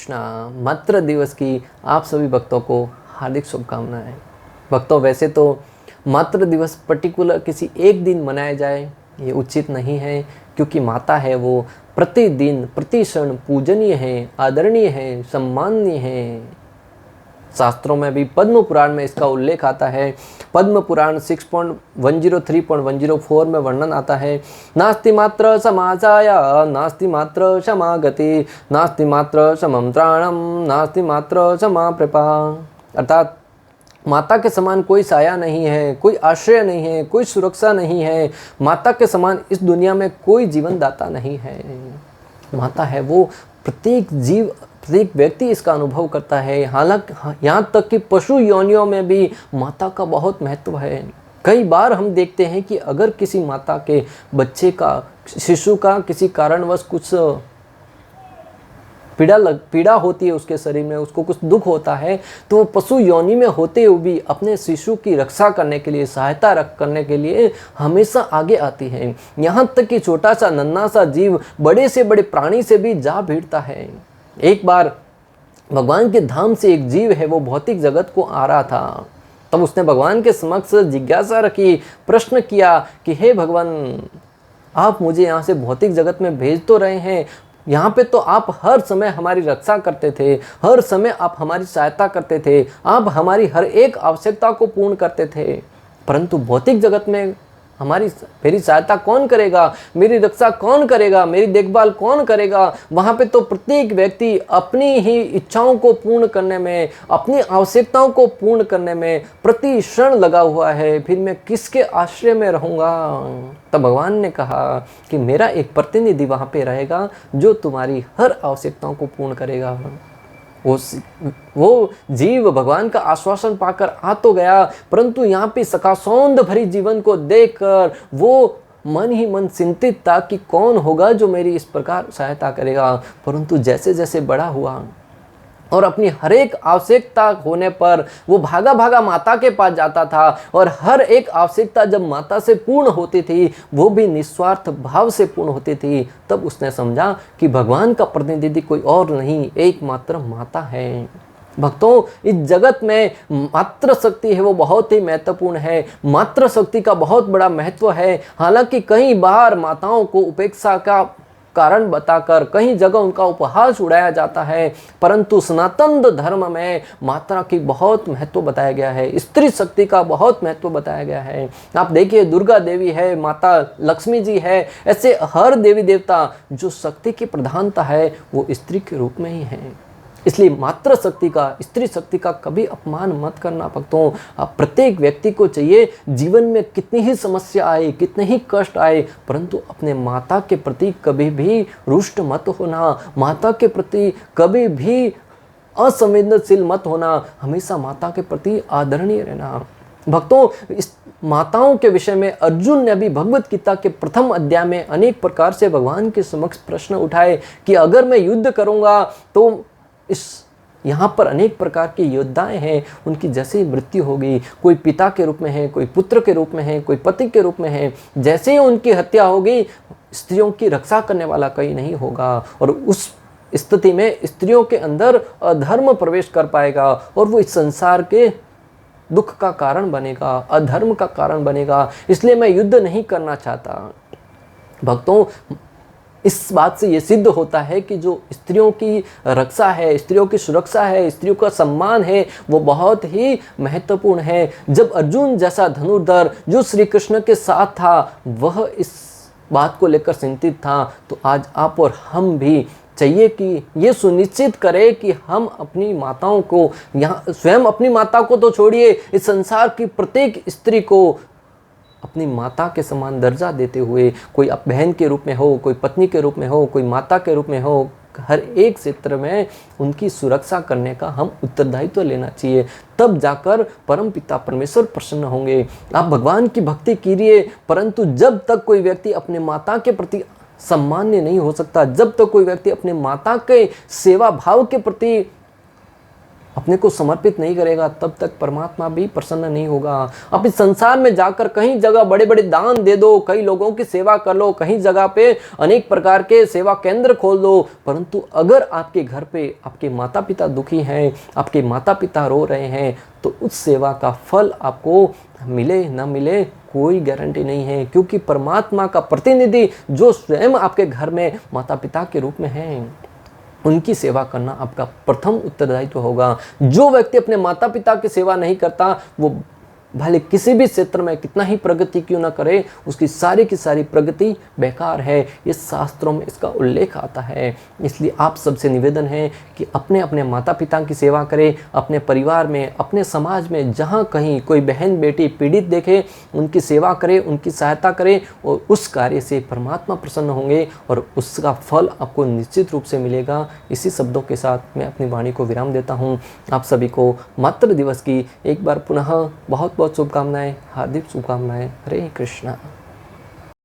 कृष्णा। मातृ दिवस की आप सभी भक्तों को हार्दिक शुभकामनाएं। भक्तों, वैसे तो मातृ दिवस पर्टिकुलर किसी एक दिन मनाया जाए ये उचित नहीं है, क्योंकि माता है वो प्रतिदिन प्रति क्षण पूजनीय है, आदरणीय है, सम्माननीय है। शास्त्रों में भी पद्म पुराण में इसका उल्लेख आता है। पद्म पुराण 6.103.104 में वर्णन आता है, नास्ति मात्र समाचाया, नास्ति मात्र क्षमागति, नास्ति मात्र समंत्राणम, नास्ति मात्र क्षमा कृपा। अर्थात माता के समान कोई साया नहीं है, कोई आश्रय नहीं है, कोई सुरक्षा नहीं है। माता के समान इस दुनिया में कोई जीवन दाता नहीं है। माता है वो प्रत्येक जीव, प्रत्येक व्यक्ति इसका अनुभव करता है। हालांकि यहाँ तक कि पशु योनियों में भी माता का बहुत महत्व है। कई बार हम देखते हैं कि अगर किसी माता के बच्चे का, शिशु का किसी कारणवश कुछ पीड़ा होती है उसके शरीर में, उसको कुछ दुख होता है, तो वो पशु योनि में होते हुए भी अपने शिशु की रक्षा करने के लिए, सहायता करने के लिए हमेशा आगे आती है। यहाँ तक कि छोटा सा नन्हा सा जीव बड़े से बड़े प्राणी से भी जा भिड़ता है। एक बार भगवान के धाम से एक जीव है वो भौतिक जगत को आ रहा था। तब उसने भगवान के समक्ष जिज्ञासा रखी, प्रश्न किया कि हे भगवान, आप मुझे यहाँ से भौतिक जगत में भेज तो रहे हैं, यहाँ पे तो आप हर समय हमारी रक्षा करते थे, हर समय आप हमारी सहायता करते थे, आप हमारी हर एक आवश्यकता को पूर्ण करते थे, परंतु भौतिक जगत में मेरी सहायता कौन करेगा, मेरी रक्षा कौन करेगा, मेरी देखभाल कौन करेगा? वहाँ पे तो प्रत्येक व्यक्ति अपनी ही इच्छाओं को पूर्ण करने में, अपनी आवश्यकताओं को पूर्ण करने में प्रति क्षण लगा हुआ है, फिर मैं किसके आश्रय में रहूँगा? तब भगवान ने कहा कि मेरा एक प्रतिनिधि वहाँ पे रहेगा जो तुम्हारी हर आवश्यकताओं को पूर्ण करेगा। वो जीव भगवान का आश्वासन पाकर आ तो गया, परंतु यहाँ पे सकासौंद भरी जीवन को देखकर वो मन ही मन चिंतित था कि कौन होगा जो मेरी इस प्रकार सहायता करेगा। परंतु जैसे जैसे बड़ा हुआ और अपनी हर एक आवश्यकता होने पर वो भागा भागा माता के पास जाता था, और हर एक आवश्यकता जब माता से पूर्ण होती थी वो भी निस्वार्थ भाव से पूर्ण होती थी। तब उसने समझा कि भगवान का प्रतिनिधि कोई और नहीं, एकमात्र माता है। भक्तों, इस जगत में मातृ शक्ति है वो बहुत ही महत्वपूर्ण है। मातृ शक्ति का बहुत बड़ा महत्व है। हालांकि कई बार माताओं को उपेक्षा का कारण बताकर कहीं जगह उनका उपहास उड़ाया जाता है, परंतु सनातन धर्म में माता की बहुत महत्व बताया गया है, स्त्री शक्ति का बहुत महत्व बताया गया है। आप देखिए, दुर्गा देवी है, माता लक्ष्मी जी है, ऐसे हर देवी देवता जो शक्ति की प्रधानता है वो स्त्री के रूप में ही है। इसलिए मातृ शक्ति का, स्त्री शक्ति का कभी अपमान मत करना भक्तों। आप प्रत्येक व्यक्ति को चाहिए, जीवन में कितनी ही समस्या आए, कितने ही कष्ट आए, परंतु अपने माता के प्रति कभी भी रुष्ट मत होना, माता के प्रति कभी भी असंवेदनशील मत होना, हमेशा माता के प्रति आदरणीय रहना। भक्तों, इस माताओं के विषय में अर्जुन ने भी भगवत गीता के प्रथम अध्याय में अनेक प्रकार से भगवान के समक्ष प्रश्न उठाए कि अगर मैं युद्ध करूंगा तो यहाँ पर अनेक प्रकार के योद्धाएं हैं, उनकी जैसे ही मृत्यु होगी, कोई पिता के रूप में है, कोई पुत्र के रूप में है, कोई पति के रूप में है, जैसे ही उनकी हत्या होगी स्त्रियों की रक्षा करने वाला कोई नहीं होगा, और उस स्थिति में स्त्रियों के अंदर अधर्म प्रवेश कर पाएगा और वो इस संसार के दुख का कारण बनेगा, अधर्म का कारण बनेगा। इसलिए मैं युद्ध नहीं करना चाहता। भक्तों, इस बात से ये सिद्ध होता है कि जो स्त्रियों की रक्षा है, स्त्रियों की सुरक्षा है, स्त्रियों का सम्मान है, वो बहुत ही महत्वपूर्ण है। जब अर्जुन जैसा धनुर्धर जो श्री कृष्ण के साथ था वह इस बात को लेकर चिंतित था, तो आज आप और हम भी चाहिए कि ये सुनिश्चित करें कि हम अपनी माताओं को, यहाँ स्वयं अपनी माता को तो छोड़िए, इस संसार की प्रत्येक स्त्री को अपनी माता के समान दर्जा देते हुए, कोई बहन के रूप में हो, कोई पत्नी के रूप में हो, कोई माता के रूप में हो, हर एक क्षेत्र में उनकी सुरक्षा करने का हम उत्तरदायित्व लेना चाहिए। तब जाकर परम पिता परमेश्वर प्रसन्न होंगे। आप भगवान की भक्ति कीजिए, परंतु जब तक कोई व्यक्ति अपने माता के प्रति सम्मान्य नहीं हो सकता, जब तक कोई व्यक्ति अपने माता के सेवा भाव के प्रति अपने को समर्पित नहीं करेगा तब तक परमात्मा भी प्रसन्न नहीं होगा। आप इस संसार में जाकर कहीं जगह बड़े बड़े दान दे दो, कई लोगों की सेवा कर लो, कहीं जगह पे अनेक प्रकार के सेवा केंद्र खोल दो, परंतु अगर आपके घर पे आपके माता पिता दुखी हैं, आपके माता पिता रो रहे हैं, तो उस सेवा का फल आपको मिले न मिले कोई गारंटी नहीं है, क्योंकि परमात्मा का प्रतिनिधि जो स्वयं आपके घर में माता पिता के रूप में हैं, उनकी सेवा करना आपका प्रथम उत्तरदायित्व होगा। जो व्यक्ति अपने माता पिता की सेवा नहीं करता, वो भले किसी भी क्षेत्र में कितना ही प्रगति क्यों ना करे, उसकी सारी की सारी प्रगति बेकार है। ये शास्त्रों में इसका उल्लेख आता है। इसलिए आप सबसे निवेदन है कि अपने अपने माता पिता की सेवा करें, अपने परिवार में, अपने समाज में जहाँ कहीं कोई बहन बेटी पीड़ित देखे, उनकी सेवा करें, उनकी सहायता करें, और उस कार्य से परमात्मा प्रसन्न होंगे और उसका फल आपको निश्चित रूप से मिलेगा। इसी शब्दों के साथ मैं अपनी वाणी को विराम देता हूँ। आप सभी को मातृ दिवस की एक बार पुनः बहुत बहुत शुभकामनाएं, हार्दिक शुभकामनाएं। हरे कृष्णा।